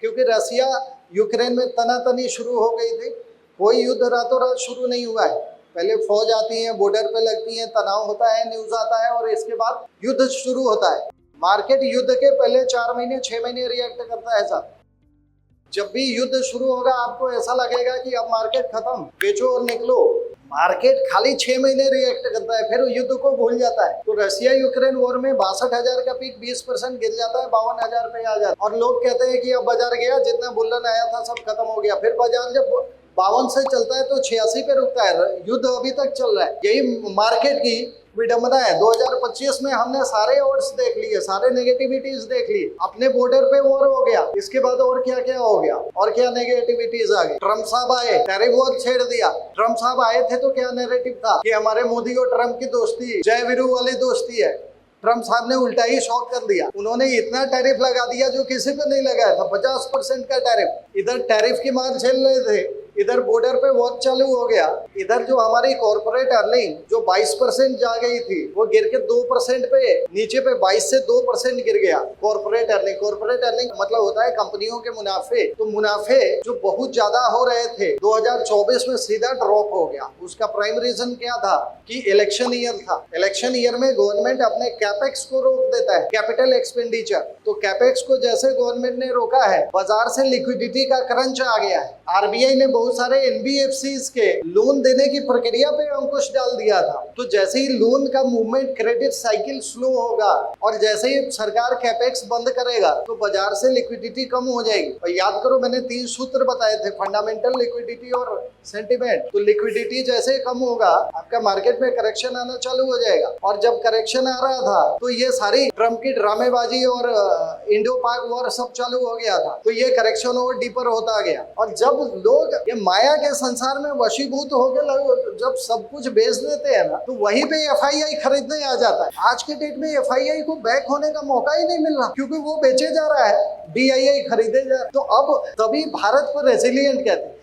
क्योंकि Russia Ukraine में तनातनी शुरू हो गई थी। कोई युद्ध रातों रात शुरू नहीं हुआ है। पहले फौज आती है, बॉर्डर पे लगती है, तनाव होता है, न्यूज आता है और इसके बाद युद्ध शुरू होता है। मार्केट युद्ध के पहले 4 महीने 6 महीने रिएक्ट करता है साहब। जब भी युद्ध शुरू होगा आपको ऐसा लगेगा कि अब मार्केट खत्म, बेचो और निकलो। मार्केट खाली 6 महीने रिएक्ट करता है, फिर युद्ध को भूल जाता है। तो रशिया यूक्रेन वॉर में 62,000 का पीक 20% गिर जाता है, 52,000 पे आ जाता है और लोग कहते हैं कि अब बाजार गया, जितना बुल्लन आया था सब खत्म हो गया। फिर बाजार जब 52 से चलता है तो 86 पे रुकता है। युद्ध अभी तक चल रहा है। यही मार्केट की विडंबना है। 2025 में हमने सारे ओड्स देख लिए, सारे नेगेटिविटीज देख ली। अपने बॉर्डर पे वॉर हो गया, इसके बाद और क्या क्या हो गया और क्या नेगेटिविटीज आ गई। ट्रम्प साहब आए, टैरिफ वॉर छेड़ दिया। ट्रम्प साहब आए थे तो क्या नैरेटिव था कि हमारे मोदी और ट्रम्प की दोस्ती जय वीरू वाली दोस्ती है। ट्रम्प साहब ने उल्टा ही शॉक कर दिया। उन्होंने इतना टैरिफ लगा दिया जो किसी पे नहीं लगाया था, 50% का टैरिफ। इधर टैरिफ की मार झेल रहे थे, इधर बॉर्डर पे वॉर चालू हो गया। इधर जो हमारी कॉर्पोरेट अर्निंग जो 22% जा गई थी वो गिर के 2% पे नीचे पे 22 से 2% गिर गया कॉर्पोरेट अर्निंग। कॉर्पोरेट अर्निंग मतलब होता है कंपनियों के मुनाफे। तो मुनाफे जो बहुत ज्यादा हो रहे थे 2024 में सीधा ड्रॉप हो गया। उसका प्राइम रीजन क्या था कि इलेक्शन ईयर था। इलेक्शन ईयर में गवर्नमेंट अपने कैपेक्स को रोक देता है, कैपिटल एक्सपेंडिचर। तो कैपेक्स को जैसे गवर्नमेंट ने रोका है, बाजार से लिक्विडिटी का क्रंच आ गया है। आरबीआई ने बहुत सारे एनबीएफसीज के लोन देने की प्रक्रिया पे अंकुश डाल दिया था। तो जैसे ही लोन का मूवमेंट, क्रेडिट साइकिल स्लो होगा और जैसे ही सरकार कैपेक्स बंद करेगा तो बाजार से लिक्विडिटी कम हो जाएगी। और याद करो मैंने 3 सूत्र बताए थे, फंडामेंटल, लिक्विडिटी और सेंटिमेंट। तो लिक्विडिटी जैसे कम होगा आपका मार्केट में करेक्शन आना चालू हो जाएगा। और जब करेक्शन आ रहा था तो ये सारी ट्रम्प की ड्रामेबाजी और इंडो पाक वॉर सब चालू हो गया था। तो ये करेक्शन और डीपर होता गया। और जब लोग ये माया के संसार में वशीभूत हो गए, जब सब कुछ बेच देते हैं ना, तो वहीं पे एफआईआई खरीदने आ जाता है। आज के डेट में एफआईआई को बैक होने का मौका ही नहीं मिल रहा क्योंकि वो बेचे जा रहा है, डीआईआई खरीदे जा रहा है। तो अब तभी भारत को रेजिलिएंट कहते हैं।